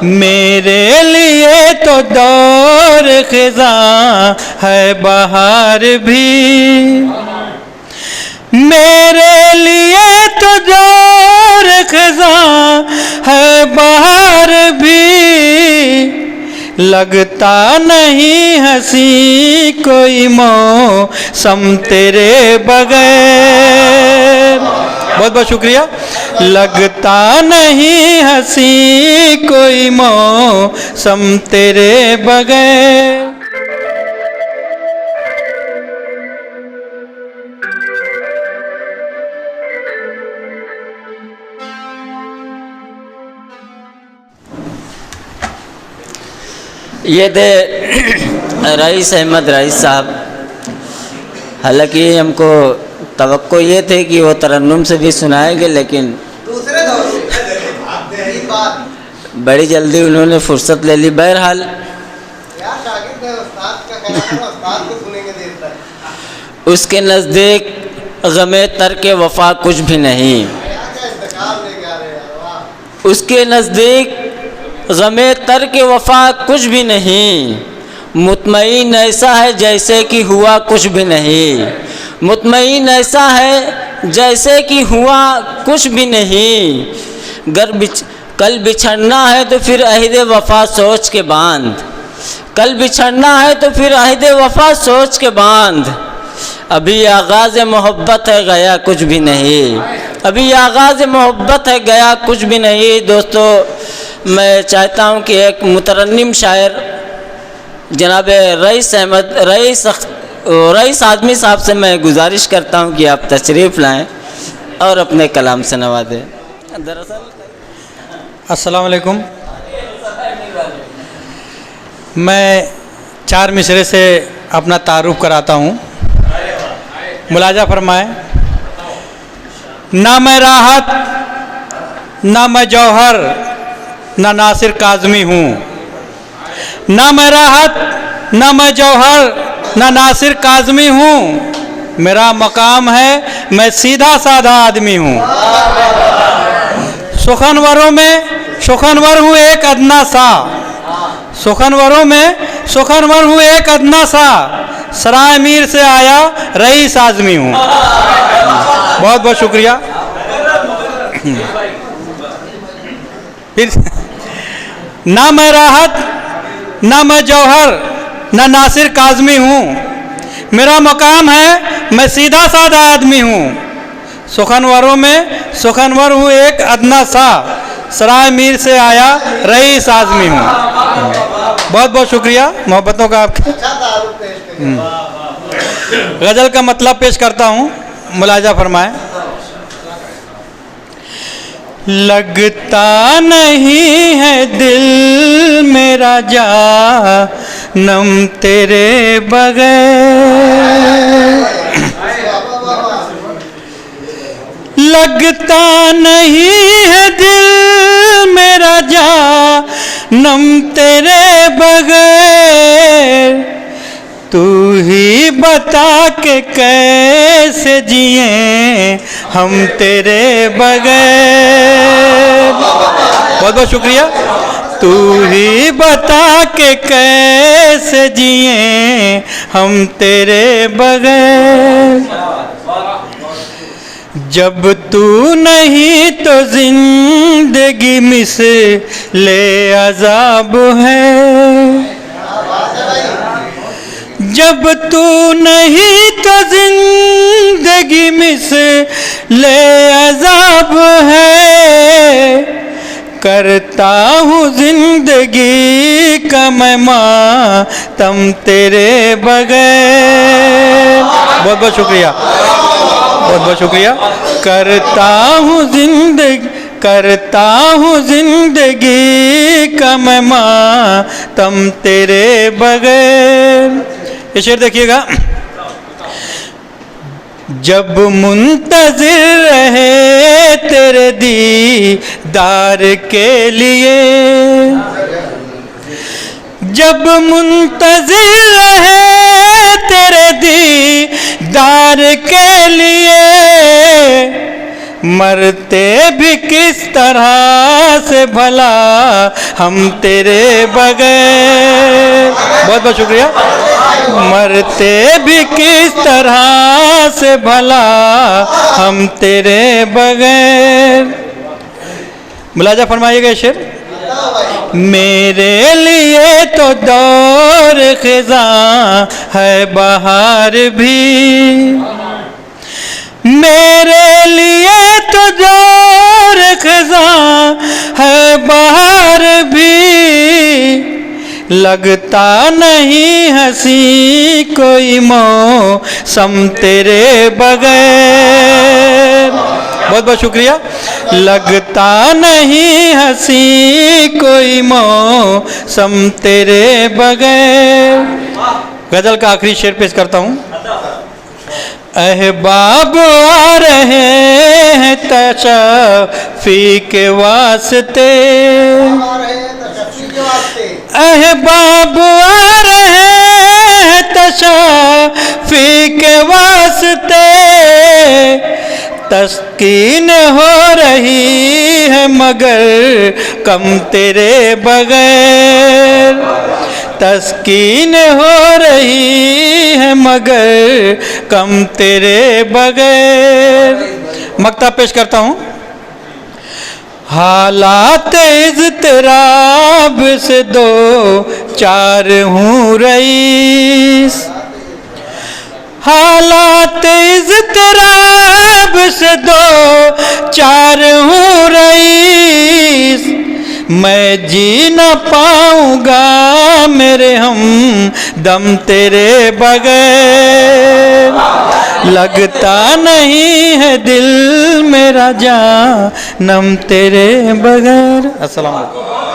मेरे लिए तो दौर खिज़ां है बहार भी, मेरे लिए तो दौर खिज़ां है बहार भी। लगता नहीं हंसी कोई मौसम तेरे बगैर। बहुत बहुत शुक्रिया। लगता नहीं हंसी कोई मौसम तेरे बगैर। ये थे रईस अहमद रईस साहब। हालांकि हमको तवक्को ये थे कि वो तरन्नुम से भी सुनाएंगे, लेकिन बड़ी जल्दी उन्होंने फुर्सत ले ली। बहरहाल उसके नज़दीक गमे तर्क वफा कुछ भी नहीं, उसके नज़दीक गमे तर्क वफा कुछ भी नहीं। मुतमईन ऐसा है जैसे कि हुआ कुछ भी नहीं, मुतमईन ऐसा है जैसे कि हुआ कुछ भी नहीं। कल बिछड़ना है तो फिर अहद वफा सोच के बांध, कल बिछड़ना है तो फिर अहद वफा सोच के बांध। अभी आगाज़ मोहब्बत है गया कुछ भी नहीं, अभी आगाज़ मोहब्बत है गया कुछ भी नहीं। दोस्तों, मैं चाहता हूं कि एक मुतरन्निम शायर जनाब रईस आदमी साहब से मैं गुजारिश करता हूं कि आप तशरीफ़ लाएं और अपने कलाम से नवाजें। दरअसल अस्सलाम वालेकुम। मैं 4 मिसरे से अपना तारुफ कराता हूँ। मुलाजा फरमाएं। ना मैं राहत, ना मैं जौहर, ना नासिर काज़मी हूँ। ना मैं राहत, ना मैं जौहर, ना नासिर काज़मी हूँ। मेरा मकाम है, मैं सीधा साधा आदमी हूँ। सुखनवरों में सुखनवर हूँ एक अदना सा, सुखनवरों में सुखनवर हूँ एक अदना सा। सराय मीर से आया रईस आज़मी हूँ। बहुत बहुत शुक्रिया। फिर ना मैं राहत, ना मैं जौहर, ना नासिर काज़मी हूँ। मेरा मकाम है, मैं सीधा साधा आदमी हूँ। सुखनवरों में सुखनवर हूँ एक अदना सा। सराय मीर से आया रईस आज़मी हूँ। बहुत बहुत शुक्रिया मोहब्बतों का आपके। गज़ल का मतलब पेश करता हूँ, मुलाजा फरमाएं। लगता नहीं है दिल मेरा जानम तेरे बगैर, लगता नहीं है दिल मेरा जानम तेरे बगैर। तू ही बता के कैसे जिए हम तेरे बगैर। बहुत बहुत शुक्रिया। तू ही बता के कैसे जिए हम तेरे बगैर। जब तू नहीं तो जिंदगी मिसले अज़ाब है, जब तू नहीं तो जिंदगी मिसले अज़ाब है। करता हूँ जिंदगी का मैं मातम तेरे बगैर। बहुत बहुत शुक्रिया, बहुत बहुत शुक्रिया। करता हूँ जिंदगी का मैं मातम तेरे बगैर। ये शेर देखिएगा। जब मुंतज़िर रहे तेरे दीदार के लिए, जब मुंतज़िर रहे तेरे दीदार के लिए। मरते भी किस तरह से भला हम तेरे बगैर। बहुत बहुत शुक्रिया। मरते भी किस तरह से भला हम तेरे बगैर। मुलाजा फरमाइएगा शेर। मेरे लिए तो दौर खिज़ां है बहार भी, मेरे लिए तो दौर खिज़ां है बहार भी, लगता नहीं हंसी कोई मौसम तेरे बगैर। बहुत बहुत शुक्रिया। लगता नहीं हंसी कोई मौसम तेरे बगैर। गजल का आखिरी शेर पेश करता हूँ। अहबाब आ रहे हैं तशफ़ी के वास्ते, अहबाब आ रहे हैं तशफ़ी के वास्ते, तस्कीन हो रही है मगर कम तेरे बगैर, तस्कीन हो रही है मगर कम तेरे बगैर। मक्ता पेश करता हूँ। हालात इज़्तिराब से दो चार हूँ रईस, हालात इज़्तिराब से दो चार हूँ रईस, मैं जी न पाऊँगा मेरे हम दम तेरे बगैर, लगता नहीं है दिल मेरा जानम तेरे बगैर। अस्सलाम वालेकुम।